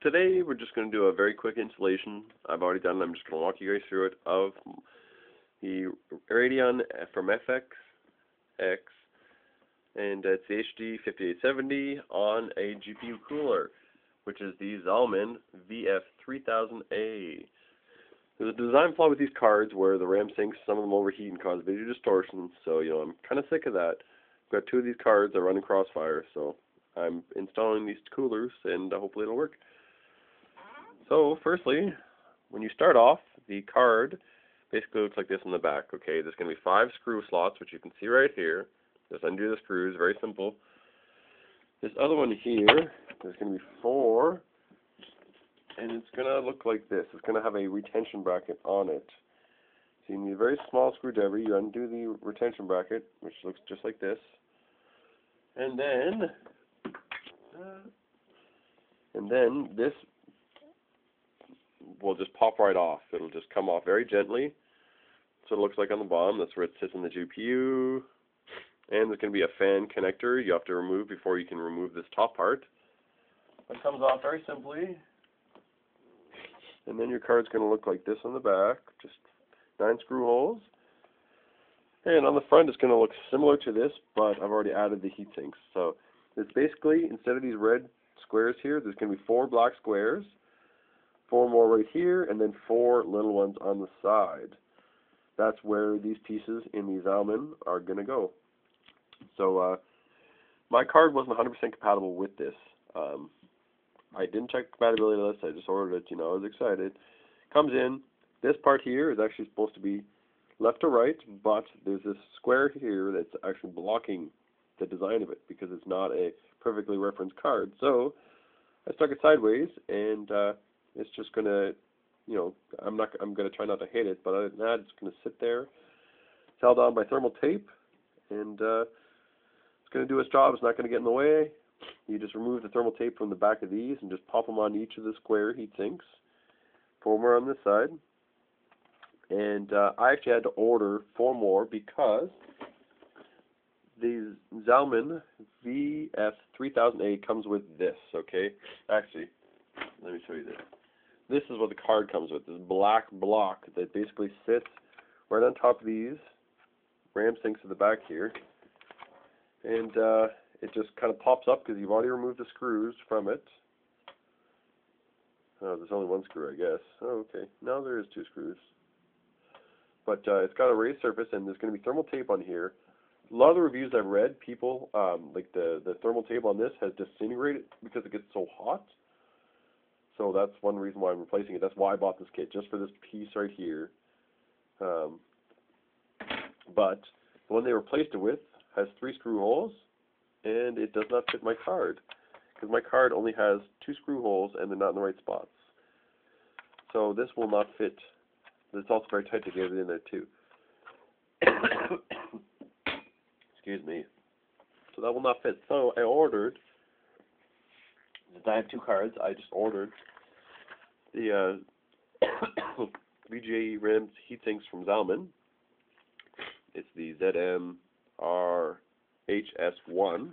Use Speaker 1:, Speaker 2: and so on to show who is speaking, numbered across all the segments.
Speaker 1: today we're just going to do a very quick installation. I've already done it. I'm just going to walk you guys through it of the Radeon from FX, and it's the HD5870 on a GPU cooler, which is the Zalman VF3000A. There's a design flaw with these cards where the RAM sinks, some of them overheat and cause video distortion, so I'm kind of sick of that. I've got two of these cards that run in Crossfire, so I'm installing these coolers and hopefully it'll work. So firstly, when you start off, the card basically looks like this on the back. Okay, there's going to be 5 screw slots, which you can see right here. Just undo the screws, very simple. This other one here, there's going to be 4, and it's going to look like this. It's going to have a retention bracket on it. So you need a very small screwdriver. You undo the retention bracket, which looks just like this. And then this will just pop right off. It'll just come off very gently. So it looks like on the bottom. That's where it sits in the GPU. And there's going to be a fan connector you have to remove before you can remove this top part. That comes off very simply. And then your card's going to look like this on the back. Just 9 screw holes. And on the front it's going to look similar to this, but I've already added the heat sinks. So it's basically, instead of these red squares here, there's going to be 4 black squares, 4 more right here, and then 4 little ones on the side. That's where these pieces in the Zalman are going to go. So my card wasn't 100% compatible with this. I didn't check the compatibility list. I just ordered it. I was excited. Comes in. This part here is actually supposed to be left to right, but there's this square here that's actually blocking the design of it because it's not a perfectly referenced card. So I stuck it sideways, and it's just gonna, I'm gonna try not to hit it, but other than that, it's gonna sit there. It's held on by thermal tape, and it's gonna do its job. It's not gonna get in the way. You just remove the thermal tape from the back of these and just pop them on each of the square heat sinks. 4 more on this side. And I actually had to order 4 more because the Zalman VF3000A comes with this, okay? Actually, let me show you this. This is what the card comes with, this black block that basically sits right on top of these RAM sinks at the back here. And it just kind of pops up because you've already removed the screws from it. Oh, there's only 1 screw, I guess. Oh, okay. No, there is 2 screws. But it's got a raised surface, and there's going to be thermal tape on here. A lot of the reviews I've read, people, like the thermal tape on this has disintegrated because it gets so hot. So that's one reason why I'm replacing it. That's why I bought this kit, just for this piece right here. But the one they replaced it with has 3 screw holes, and it does not fit my card. Because my card only has 2 screw holes, and they're not in the right spots. So this will not fit. It's also very tight to get it in there too. Excuse me. So that will not fit. So I ordered, since I have 2 cards, I just ordered the VGA RAM heatsinks from Zalman. It's the ZMRHS1.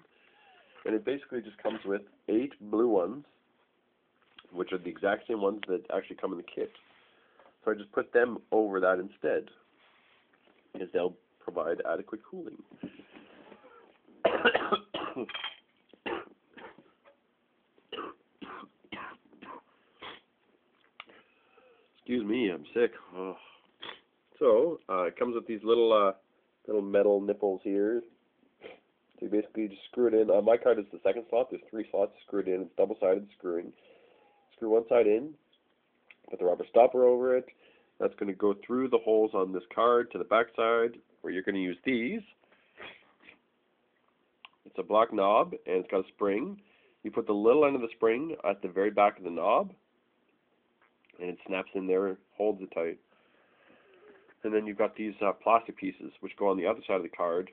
Speaker 1: And it basically just comes with 8 blue ones, which are the exact same ones that actually come in the kit. So I just put them over that instead, because they'll provide adequate cooling. Excuse me, I'm sick. Oh. So it comes with these little metal nipples here. So you basically just screw it in. My card is the second slot. There's 3 slots screwed in. It's double-sided screwing. Screw one side in. Put the rubber stopper over it. That's going to go through the holes on this card to the back side, where you're going to use these. It's a black knob, and it's got a spring. You put the little end of the spring at the very back of the knob, and it snaps in there, holds it tight. And then you've got these plastic pieces, which go on the other side of the card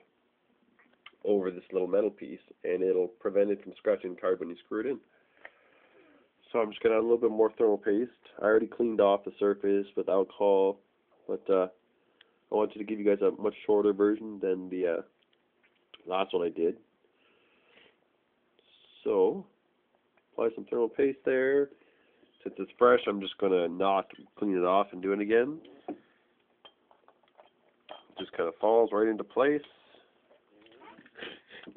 Speaker 1: over this little metal piece, and it'll prevent it from scratching the card when you screw it in. So I'm just going to add a little bit more thermal paste. I already cleaned off the surface with alcohol, but I wanted to give you guys a much shorter version than the last one I did. So apply some thermal paste there. Since it's fresh, I'm just going to not clean it off and do it again. It just kind of falls right into place.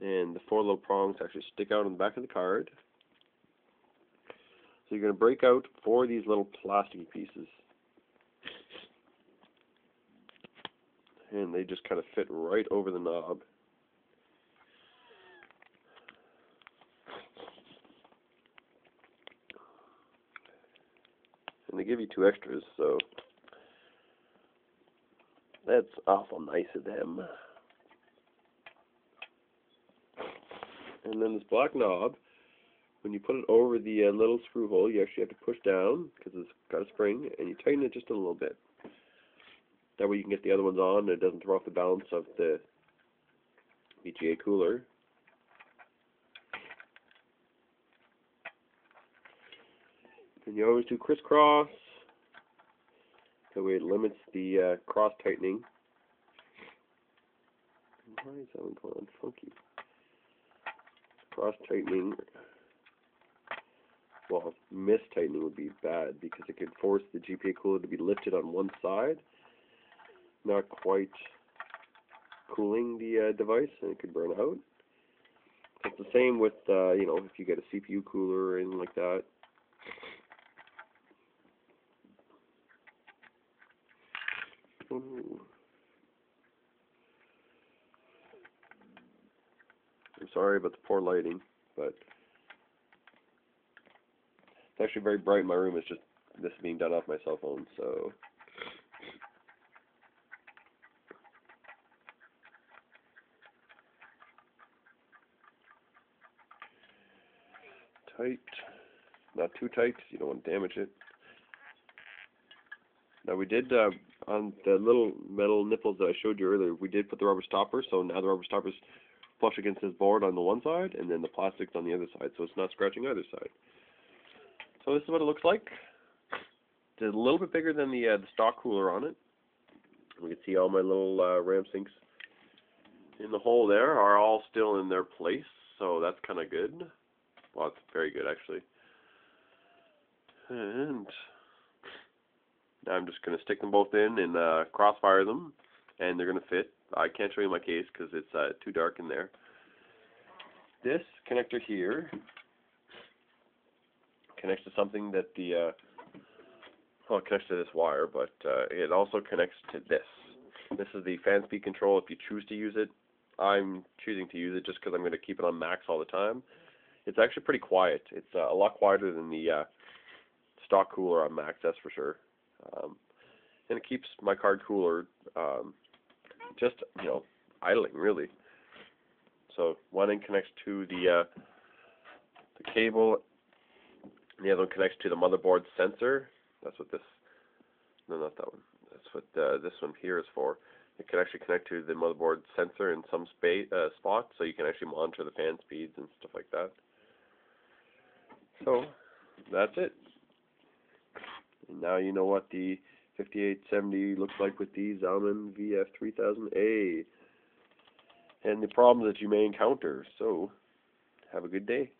Speaker 1: And the 4 little prongs actually stick out on the back of the card. So you're going to break out 4 of these little plastic pieces. And they just kind of fit right over the knob. And they give you 2 extras, so that's awful nice of them. And then this black knob, when you put it over the little screw hole, you actually have to push down because it's got a spring, and you tighten it just a little bit. That way you can get the other ones on and it doesn't throw off the balance of the VGA cooler. And you always do crisscross. That way it limits the cross tightening. Why is that one going on funky? Cross tightening, well, mis-tightening would be bad because it could force the GPA cooler to be lifted on one side, not quite cooling the device, and it could burn out. It's the same with, you know, if you get a CPU cooler or anything like that. Ooh. I'm sorry about the poor lighting, but it's actually very bright in my room. It's just this is being done off my cell phone, so. Tight, not too tight because you don't want to damage it. Now we did, on the little metal nipples that I showed you earlier, we did put the rubber stopper, so now the rubber stopper's flush against this board on the one side, and then the plastic's on the other side, so it's not scratching either side. So this is what it looks like. It's a little bit bigger than the stock cooler on it. We can see all my little RAM sinks in the hole there are all still in their place, so that's kind of good. Well, it's very good actually. And now I'm just going to stick them both in and crossfire them, and they're going to fit. I can't show you my case because it's too dark in there. This connector here connects to something that the, well, it connects to this wire, but it also connects to this. This is the fan speed control if you choose to use it. I'm choosing to use it just because I'm going to keep it on max all the time. It's actually pretty quiet. It's a lot quieter than the stock cooler on max, that's for sure. And it keeps my card cooler just, you know, idling really. So one end connects to the cable, and the other one connects to the motherboard sensor. That's what this, no, not that one. That's what this one here is for. It can actually connect to the motherboard sensor in some spots, so you can actually monitor the fan speeds and stuff like that. So that's it. And now you know what the 5870 looks like with the Zalman VF3000A and the problems that you may encounter. So have a good day.